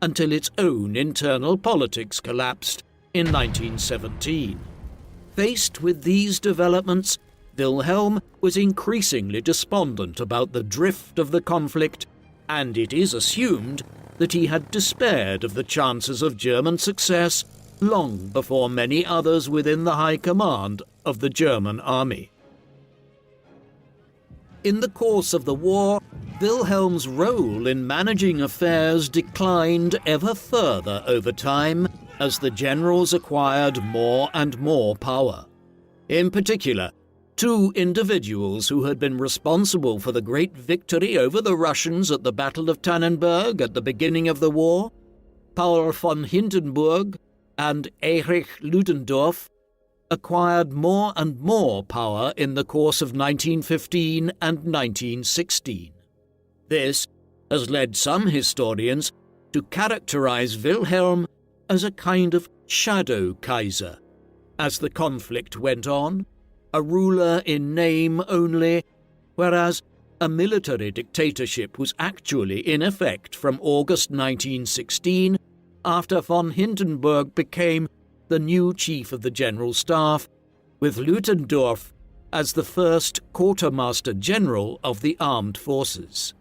until its own internal politics collapsed in 1917. Faced with these developments, Wilhelm was increasingly despondent about the drift of the conflict, and it is assumed that he had despaired of the chances of German success long before many others within the high command of the German army. In the course of the war, Wilhelm's role in managing affairs declined ever further over time as the generals acquired more and more power. In particular, Two individuals who had been responsible for the great victory over the Russians at the Battle of Tannenberg at the beginning of the war, Paul von Hindenburg and Erich Ludendorff, acquired more and more power in the course of 1915 and 1916. This has led some historians to characterize Wilhelm as a kind of shadow Kaiser. As the conflict went on, a ruler in name only, whereas a military dictatorship was actually in effect from August 1916, after von Hindenburg became the new chief of the General Staff, with Ludendorff as the first Quartermaster General of the armed forces.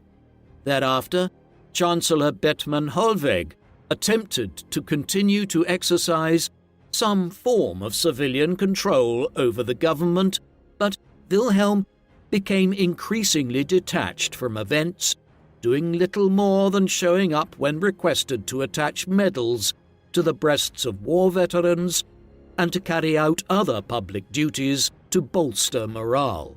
Thereafter, Chancellor Bethmann Hollweg attempted to continue to exercise some form of civilian control over the government, but Wilhelm became increasingly detached from events, doing little more than showing up when requested to attach medals to the breasts of war veterans and to carry out other public duties to bolster morale.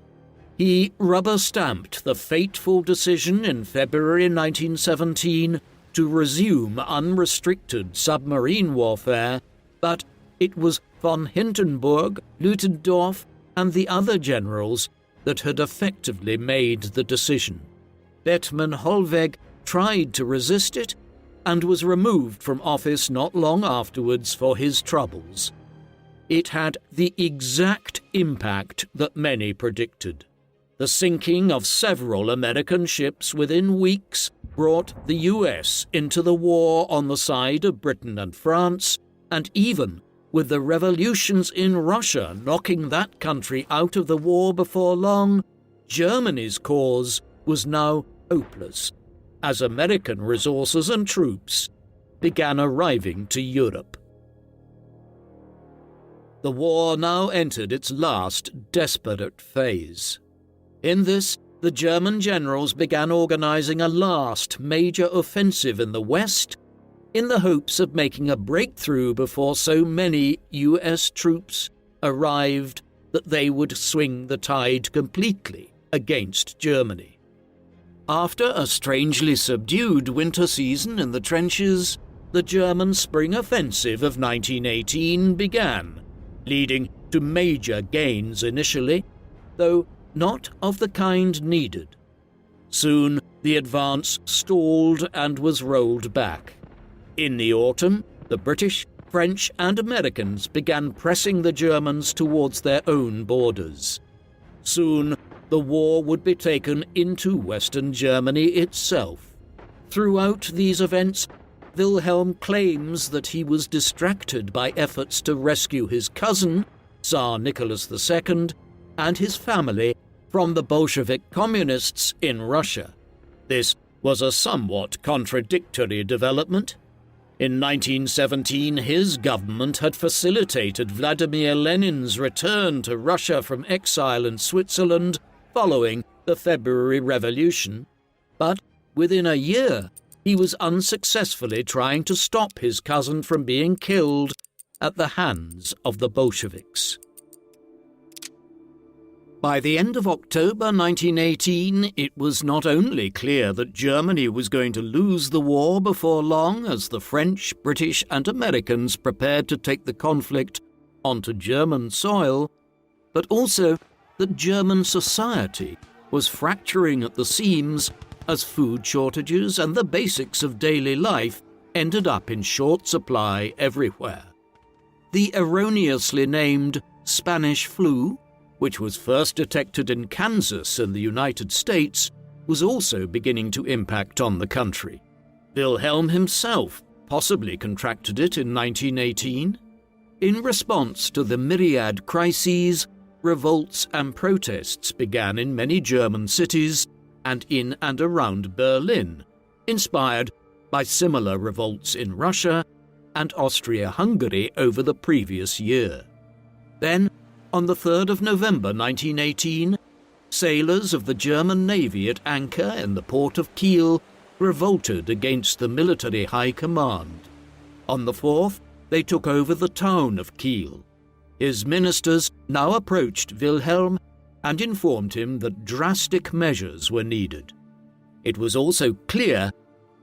He rubber-stamped the fateful decision in February 1917 to resume unrestricted submarine warfare, but it was von Hindenburg, Ludendorff, and the other generals that had effectively made the decision. Bethmann Hollweg tried to resist it and was removed from office not long afterwards for his troubles. It had the exact impact that many predicted. The sinking of several American ships within weeks brought the US into the war on the side of Britain and France, and even with the revolutions in Russia knocking that country out of the war before long, Germany's cause was now hopeless, as American resources and troops began arriving to Europe. The war now entered its last desperate phase. In this, the German generals began organizing a last major offensive in the West in the hopes of making a breakthrough before so many US troops arrived that they would swing the tide completely against Germany. After a strangely subdued winter season in the trenches, the German spring offensive of 1918 began, leading to major gains initially, though not of the kind needed. Soon the advance stalled and was rolled back. In the autumn, the British, French, and Americans began pressing the Germans towards their own borders. Soon, the war would be taken into Western Germany itself. Throughout these events, Wilhelm claims that he was distracted by efforts to rescue his cousin, Tsar Nicholas II, and his family from the Bolshevik communists in Russia. This was a somewhat contradictory development. In 1917, his government had facilitated Vladimir Lenin's return to Russia from exile in Switzerland following the February Revolution, but within a year he was unsuccessfully trying to stop his cousin from being killed at the hands of the Bolsheviks. By the end of October 1918, it was not only clear that Germany was going to lose the war before long as the French, British, and Americans prepared to take the conflict onto German soil, but also that German society was fracturing at the seams as food shortages and the basics of daily life ended up in short supply everywhere. The erroneously named Spanish flu, which was first detected in Kansas in the United States, was also beginning to impact on the country. Wilhelm himself possibly contracted it in 1918. In response to the myriad crises, revolts and protests began in many German cities and in and around Berlin, inspired by similar revolts in Russia and Austria-Hungary over the previous year. Then, on the 3rd of November 1918, sailors of the German Navy at anchor in the port of Kiel revolted against the military high command. On the 4th, they took over the town of Kiel. His ministers now approached Wilhelm and informed him that drastic measures were needed. It was also clear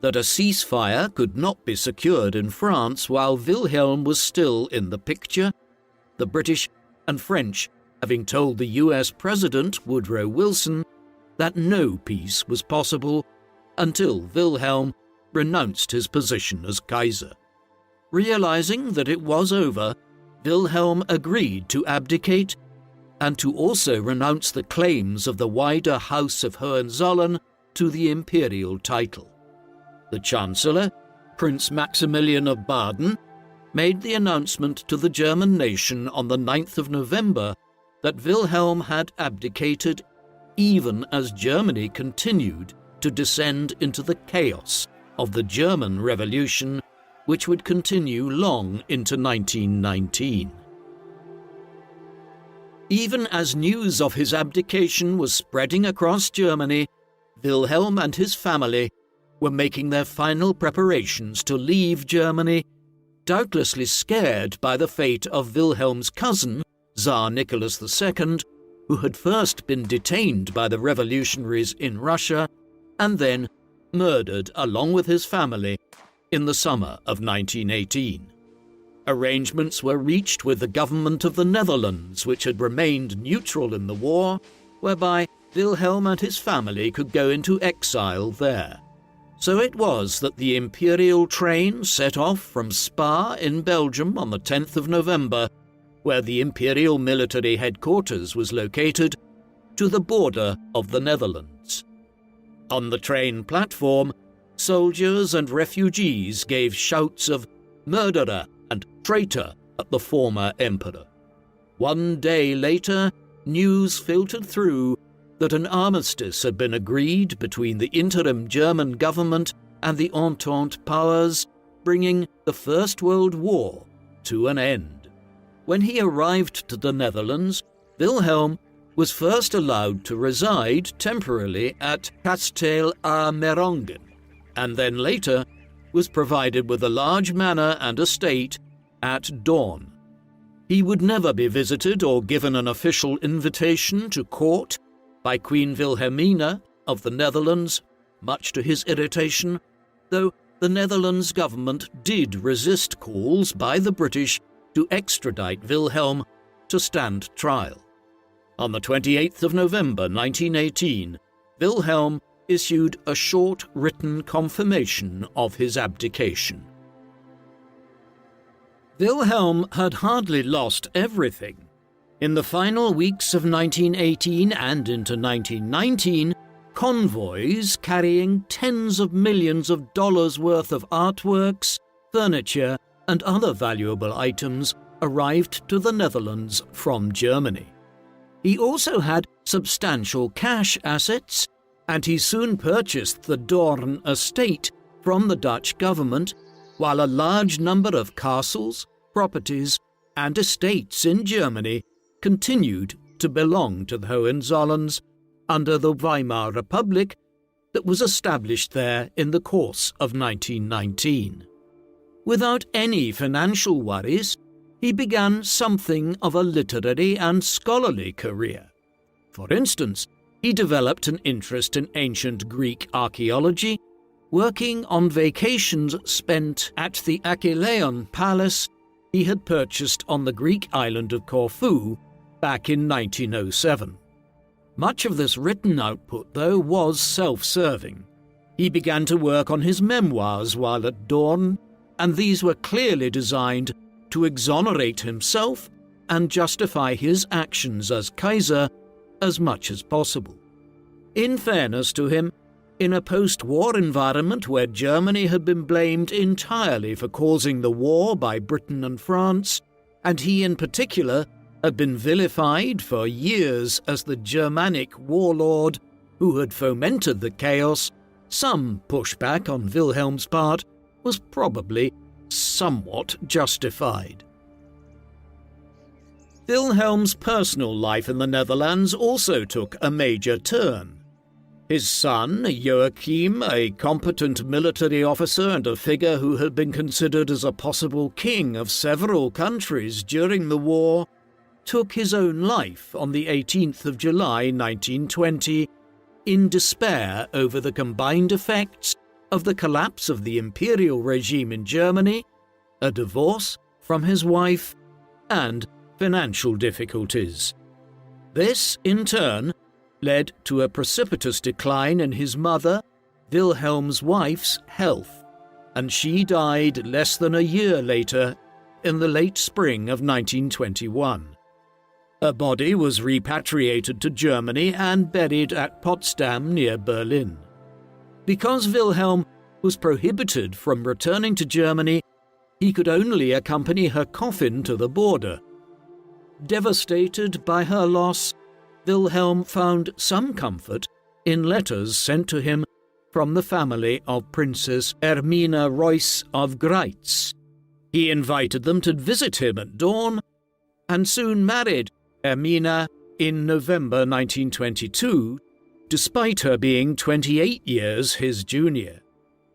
that a ceasefire could not be secured in France while Wilhelm was still in the picture, the British and French having told the US President Woodrow Wilson that no peace was possible until Wilhelm renounced his position as Kaiser. Realizing that it was over, Wilhelm agreed to abdicate and to also renounce the claims of the wider House of Hohenzollern to the imperial title. The Chancellor, Prince Maximilian of Baden, made the announcement to the German nation on the 9th of November that Wilhelm had abdicated even as Germany continued to descend into the chaos of the German Revolution, which would continue long into 1919. Even as news of his abdication was spreading across Germany, Wilhelm and his family were making their final preparations to leave Germany, doubtlessly scared by the fate of Wilhelm's cousin, Tsar Nicholas II, who had first been detained by the revolutionaries in Russia and then murdered along with his family in the summer of 1918. Arrangements were reached with the government of the Netherlands, which had remained neutral in the war, whereby Wilhelm and his family could go into exile there. So it was that the imperial train set off from Spa in Belgium on the 10th of November, where the imperial military headquarters was located, to the border of the Netherlands. On the train platform, soldiers and refugees gave shouts of "murderer" and "traitor" at the former emperor. One day later, news filtered through that an armistice had been agreed between the interim German government and the Entente powers, bringing the First World War to an end. When he arrived to the Netherlands, Wilhelm was first allowed to reside temporarily at Kasteel Amerongen, and then later was provided with a large manor and estate at Doorn. He would never be visited or given an official invitation to court by Queen Wilhelmina of the Netherlands, much to his irritation, though the Netherlands government did resist calls by the British to extradite Wilhelm to stand trial. On the 28th of November 1918, Wilhelm issued a short written confirmation of his abdication. Wilhelm had hardly lost everything. In the final weeks of 1918 and into 1919, convoys carrying tens of millions of dollars worth of artworks, furniture, and other valuable items arrived to the Netherlands from Germany. He also had substantial cash assets, and he soon purchased the Doorn estate from the Dutch government, while a large number of castles, properties, and estates in Germany continued to belong to the Hohenzollerns under the Weimar Republic that was established there in the course of 1919. Without any financial worries, he began something of a literary and scholarly career. For instance, he developed an interest in ancient Greek archaeology, working on vacations spent at the Achilleon Palace he had purchased on the Greek island of Corfu back in 1907. Much of this written output, though, was self-serving. He began to work on his memoirs while at Doorn, and these were clearly designed to exonerate himself and justify his actions as Kaiser as much as possible. In fairness to him, in a post-war environment where Germany had been blamed entirely for causing the war by Britain and France, and he in particular had been vilified for years as the Germanic warlord who had fomented the chaos, some pushback on Wilhelm's part was probably somewhat justified. Wilhelm's personal life in the Netherlands also took a major turn. His son, Joachim, a competent military officer and a figure who had been considered as a possible king of several countries during the war, took his own life on the 18th of July 1920 in despair over the combined effects of the collapse of the imperial regime in Germany, a divorce from his wife, and financial difficulties. This, in turn, led to a precipitous decline in his mother, Wilhelm's wife's, health, and she died less than a year later in the late spring of 1921. Her body was repatriated to Germany and buried at Potsdam near Berlin. Because Wilhelm was prohibited from returning to Germany, he could only accompany her coffin to the border. Devastated by her loss, Wilhelm found some comfort in letters sent to him from the family of Princess Ermina Reuss of Greiz. He invited them to visit him at dawn and soon married Ermina in November 1922, despite her being 28 years his junior.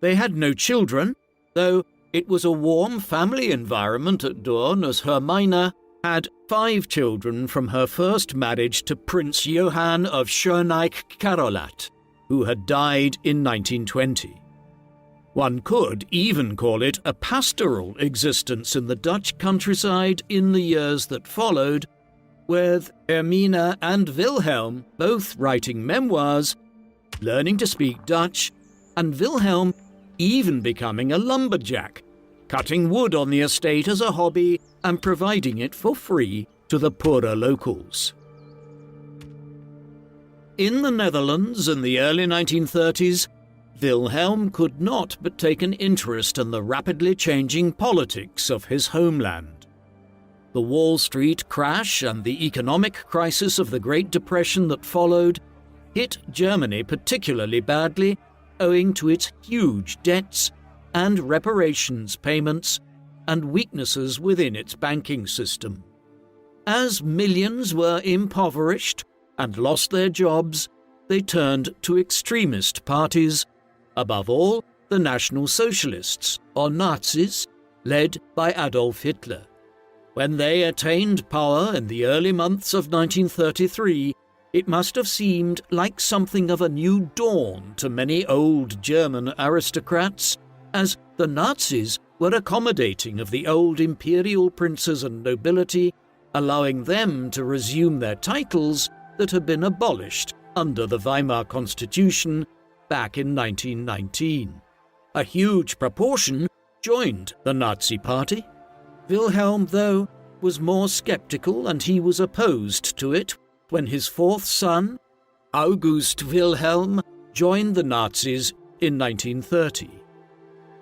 They had no children, though it was a warm family environment at dawn, as Hermina had 5 children from her first marriage to Prince Johann of Schöneich-Carolat, who had died in 1920. One could even call it a pastoral existence in the Dutch countryside in the years that followed, with Ermina and Wilhelm both writing memoirs, learning to speak Dutch, and Wilhelm even becoming a lumberjack, cutting wood on the estate as a hobby and providing it for free to the poorer locals. In the Netherlands in the early 1930s, Wilhelm could not but take an interest in the rapidly changing politics of his homeland. The Wall Street crash and the economic crisis of the Great Depression that followed hit Germany particularly badly, owing to its huge debts and reparations payments and weaknesses within its banking system. As millions were impoverished and lost their jobs, they turned to extremist parties, above all the National Socialists, or Nazis, led by Adolf Hitler. When they attained power in the early months of 1933, it must have seemed like something of a new dawn to many old German aristocrats, as the Nazis were accommodating of the old imperial princes and nobility, allowing them to resume their titles that had been abolished under the Weimar Constitution back in 1919. A huge proportion joined the Nazi Party. Wilhelm, though, was more skeptical, and he was opposed to it when his 4th son, August Wilhelm, joined the Nazis in 1930.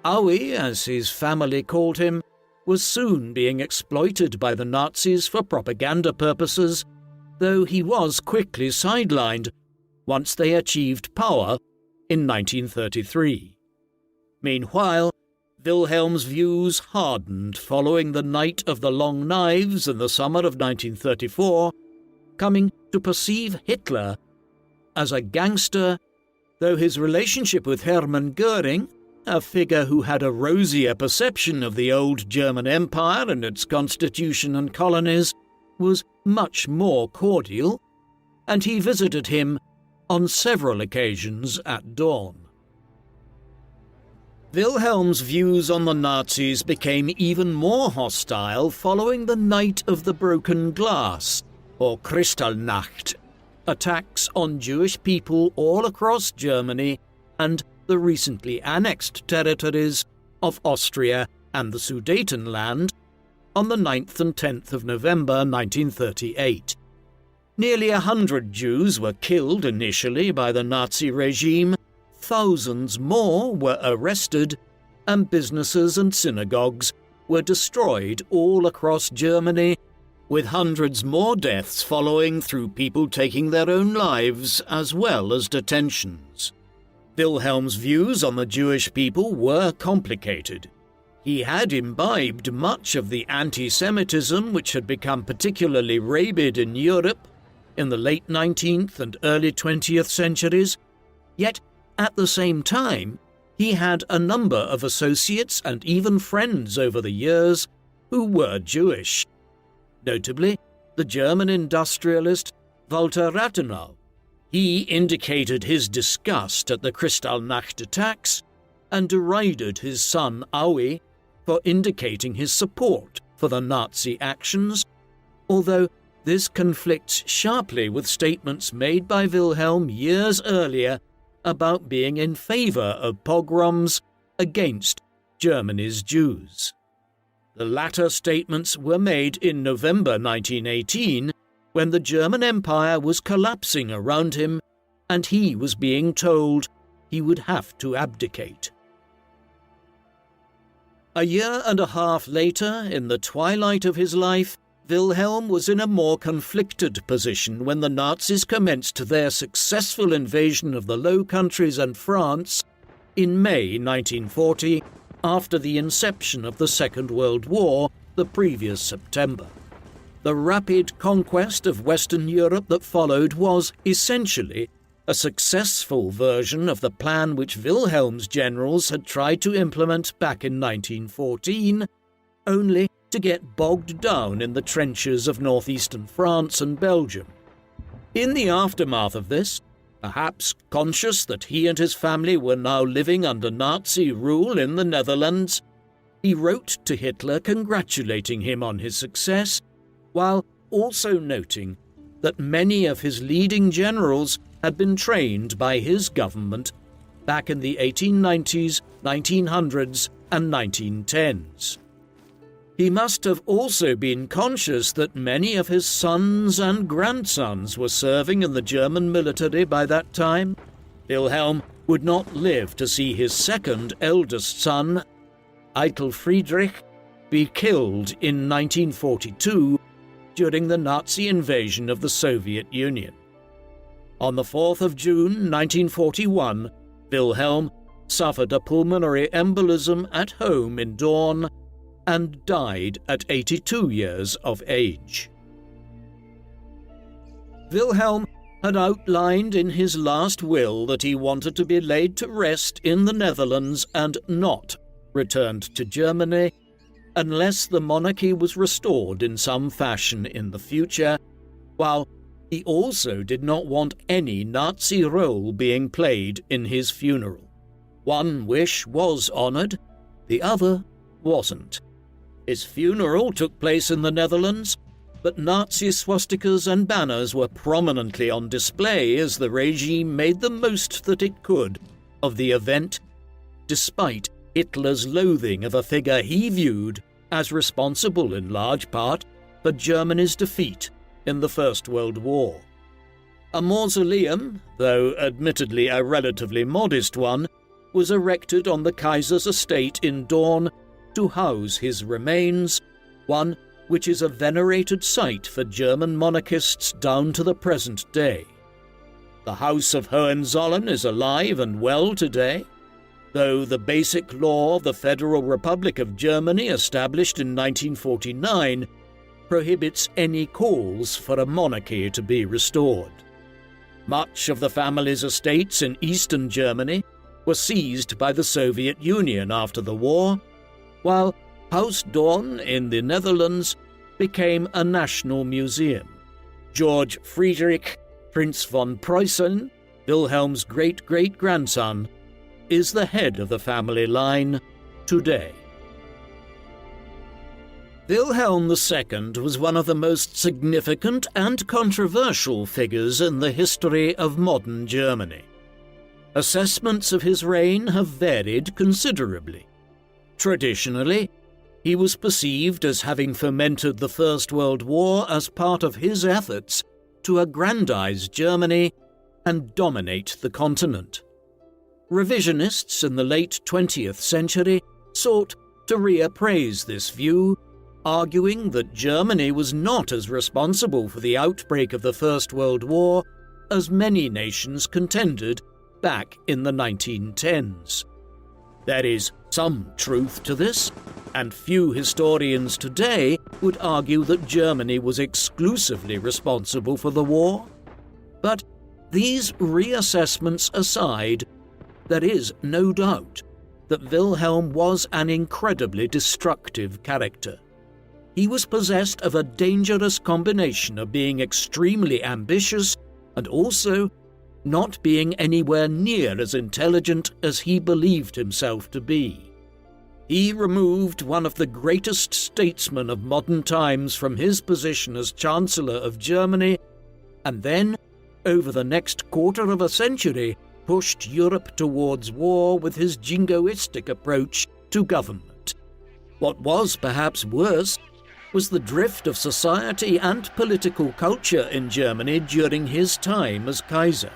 Aui, as his family called him, was soon being exploited by the Nazis for propaganda purposes, though he was quickly sidelined once they achieved power in 1933. Meanwhile, Wilhelm's views hardened following the Night of the Long Knives in the summer of 1934, coming to perceive Hitler as a gangster, though his relationship with Hermann Göring, a figure who had a rosier perception of the old German Empire and its constitution and colonies, was much more cordial, and he visited him on several occasions at dawn. Wilhelm's views on the Nazis became even more hostile following the Night of the Broken Glass, or Kristallnacht, attacks on Jewish people all across Germany and the recently annexed territories of Austria and the Sudetenland on the 9th and 10th of November 1938. Nearly 100 Jews were killed initially by the Nazi regime, thousands more were arrested, and businesses and synagogues were destroyed all across Germany, with hundreds more deaths following through people taking their own lives as well as detentions. Wilhelm's views on the Jewish people were complicated. He had imbibed much of the anti-Semitism which had become particularly rabid in Europe in the late 19th and early 20th centuries, yet at the same time he had a number of associates and even friends over the years who were Jewish. Notably, the German industrialist Walter Rathenau. He indicated his disgust at the Kristallnacht attacks and derided his son Aui for indicating his support for the Nazi actions, although this conflicts sharply with statements made by Wilhelm years earlier about being in favor of pogroms against Germany's Jews. The latter statements were made in November 1918, when the German Empire was collapsing around him and he was being told he would have to abdicate. A year and a half later, in the twilight of his life, Wilhelm was in a more conflicted position when the Nazis commenced their successful invasion of the Low Countries and France in May 1940, after the inception of the Second World War the previous September. The rapid conquest of Western Europe that followed was, essentially, a successful version of the plan which Wilhelm's generals had tried to implement back in 1914, only to get bogged down in the trenches of northeastern France and Belgium. In the aftermath of this, perhaps conscious that he and his family were now living under Nazi rule in the Netherlands, he wrote to Hitler congratulating him on his success, while also noting that many of his leading generals had been trained by his government back in the 1890s, 1900s, and 1910s. He must have also been conscious that many of his sons and grandsons were serving in the German military by that time. Wilhelm would not live to see his second eldest son, Eitel Friedrich, be killed in 1942 during the Nazi invasion of the Soviet Union. On the 4th of June 1941, Wilhelm suffered a pulmonary embolism at home in Dorn and died at 82 years of age. Wilhelm had outlined in his last will that he wanted to be laid to rest in the Netherlands and not returned to Germany unless the monarchy was restored in some fashion in the future, while he also did not want any Nazi role being played in his funeral. One wish was honoured, the other wasn't. His funeral took place in the Netherlands, but Nazi swastikas and banners were prominently on display as the regime made the most that it could of the event, despite Hitler's loathing of a figure he viewed as responsible in large part for Germany's defeat in the First World War. A mausoleum, though admittedly a relatively modest one, was erected on the Kaiser's estate in Dorn to house his remains, one which is a venerated site for German monarchists down to the present day. The House of Hohenzollern is alive and well today, though the basic law of the Federal Republic of Germany, established in 1949, prohibits any calls for a monarchy to be restored. Much of the family's estates in eastern Germany were seized by the Soviet Union after the war, while Haus Dorn in the Netherlands became a national museum. George Friedrich, Prince von Preußen, Wilhelm's great-great-grandson, is the head of the family line today. Wilhelm II was one of the most significant and controversial figures in the history of modern Germany. Assessments of his reign have varied considerably. Traditionally, he was perceived as having fomented the First World War as part of his efforts to aggrandize Germany and dominate the continent. Revisionists in the late 20th century sought to reappraise this view, arguing that Germany was not as responsible for the outbreak of the First World War as many nations contended back in the 1910s. There is some truth to this, and few historians today would argue that Germany was exclusively responsible for the war. But these reassessments aside, there is no doubt that Wilhelm was an incredibly destructive character. he was possessed of a dangerous combination of being extremely ambitious and also not being anywhere near as intelligent as he believed himself to be. He removed one of the greatest statesmen of modern times from his position as Chancellor of Germany, and then, over the next quarter of a century, pushed Europe towards war with his jingoistic approach to government. What was perhaps worse was the drift of society and political culture in Germany during his time as Kaiser.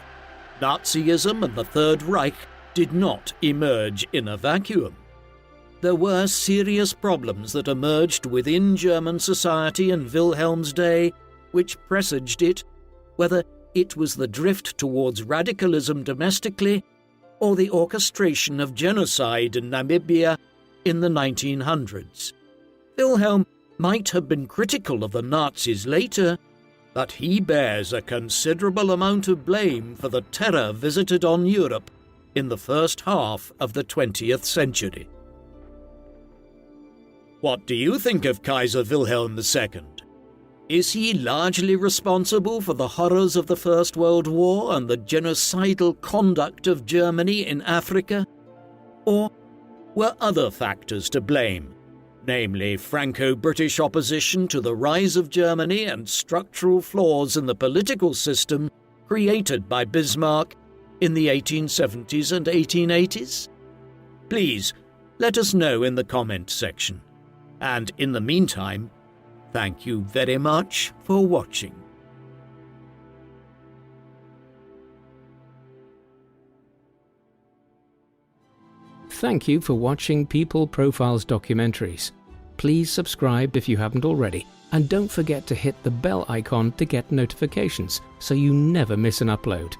Nazism and the Third Reich did not emerge in a vacuum. There were serious problems that emerged within German society in Wilhelm's day, which presaged it, whether it was the drift towards radicalism domestically or the orchestration of genocide in Namibia in the 1900s. Wilhelm might have been critical of the Nazis later, but he bears a considerable amount of blame for the terror visited on Europe in the first half of the 20th century. What do you think of Kaiser Wilhelm II? Is he largely responsible for the horrors of the First World War and the genocidal conduct of Germany in Africa? Or were other factors to blame, namely Franco-British opposition to the rise of Germany and structural flaws in the political system created by Bismarck in the 1870s and 1880s? Please, let us know in the comment section. And in the meantime, thank you very much for watching. Thank you for watching People Profiles documentaries. Please subscribe if you haven't already, and don't forget to hit the bell icon to get notifications so you never miss an upload.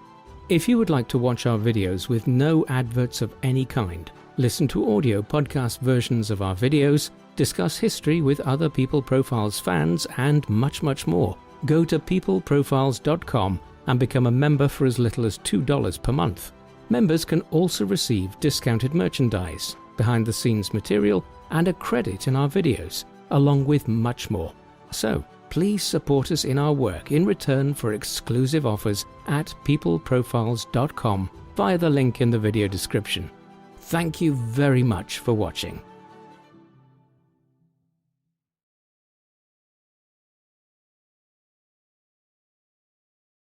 If you would like to watch our videos with no adverts of any kind, listen to audio podcast versions of our videos, discuss history with other People Profiles fans, and much, much more, go to peopleprofiles.com and become a member for as little as $2 per month. Members can also receive discounted merchandise, behind-the-scenes material, and a credit in our videos, along with much more. So, please support us in our work in return for exclusive offers at peopleprofiles.com via the link in the video description. Thank you very much for watching.